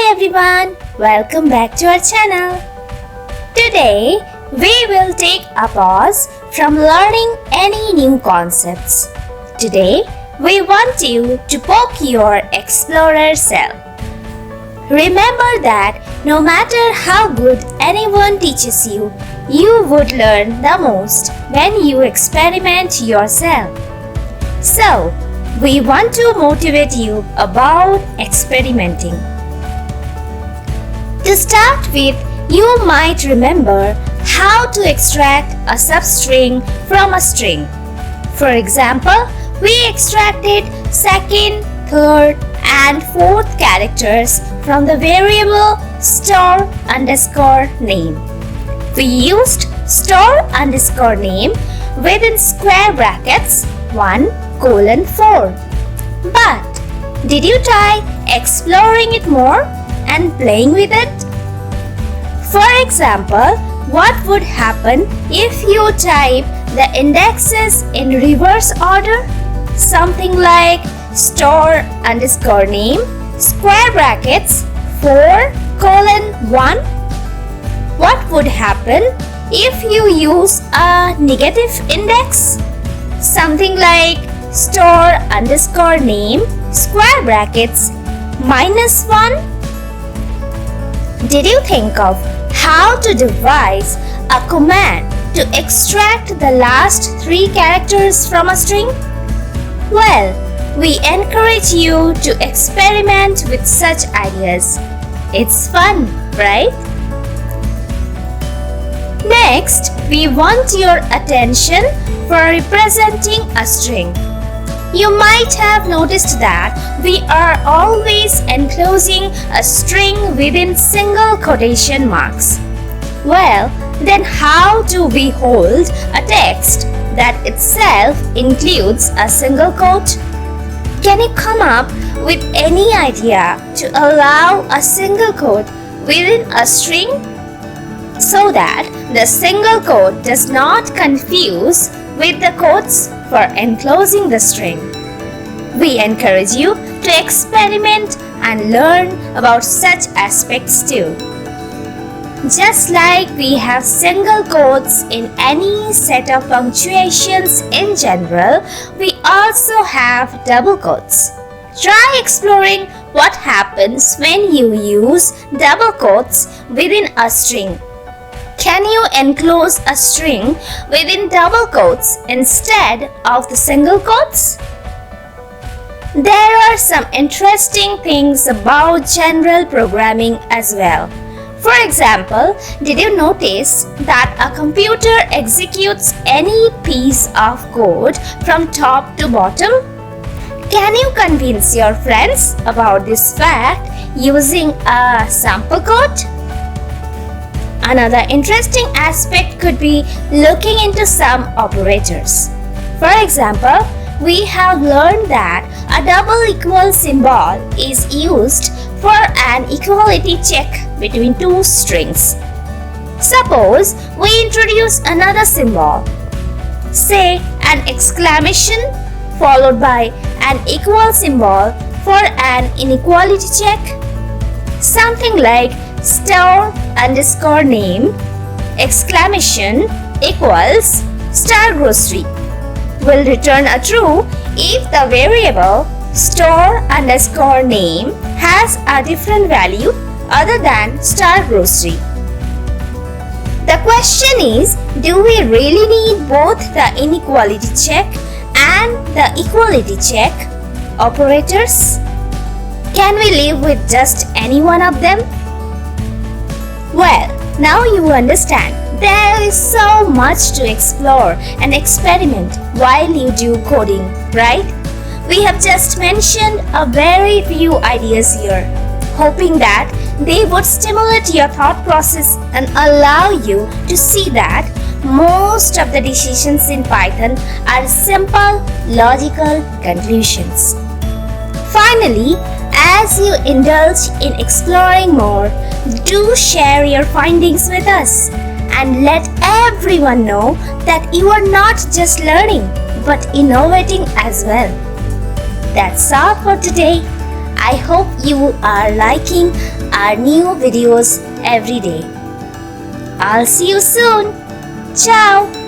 everyone, welcome back to our channel. Today we will take a pause from learning any new concepts. Today we want you to poke your explorer self. Remember that no matter how good anyone teaches you, you would learn the most when you experiment yourself. So, we want to motivate you about experimenting. To start with, you might remember how to extract a substring from a string. For example, we extracted second, third, and fourth characters from the variable store_name. We used store_name within square brackets 1:4. But did you try exploring it more and playing with it? For example, what would happen if you type the indexes in reverse order? Something like store_name square brackets 4:1. What would happen if you use a negative index? Something like store_name square brackets -1. Did you think of how to devise a command to extract the last 3 characters from a string? Well, we encourage you to experiment with such ideas. It's fun, right? Next, we want your attention for representing a string. You might have noticed that we are always enclosing a string within single quotation marks. Well, then how do we hold a text that itself includes a single quote? Can you come up with any idea to allow a single quote within a string so that the single quote does not confuse with the quotes for enclosing the string? We encourage you to experiment and learn about such aspects too. Just like we have single quotes in any set of punctuations in general, we also have double quotes. Try exploring what happens when you use double quotes within a string. Can you enclose a string within double quotes instead of the single quotes? There are some interesting things about general programming as well. For example, did you notice that a computer executes any piece of code from top to bottom? Can you convince your friends about this fact using a sample code? Another interesting aspect could be looking into some operators. For example, we have learned that a double equal symbol is used for an equality check between 2 strings. Suppose we introduce another symbol, say an exclamation followed by an equal symbol for an inequality check. Something like store_name exclamation equals star grocery will return a true if the variable store_name has a different value other than star grocery. The question is, do we really need both the inequality check and the equality check operators? Can we live with just any one of them? Well, now you understand. There is so much to explore and experiment while you do coding, right? We have just mentioned a very few ideas here, hoping that they would stimulate your thought process and allow you to see that most of the decisions in Python are simple, logical conclusions. Finally, as you indulge in exploring more, do share your findings with us and let everyone know that you are not just learning but innovating as well. That's all for today. I hope you are liking our new videos every day. I'll see you soon. Ciao!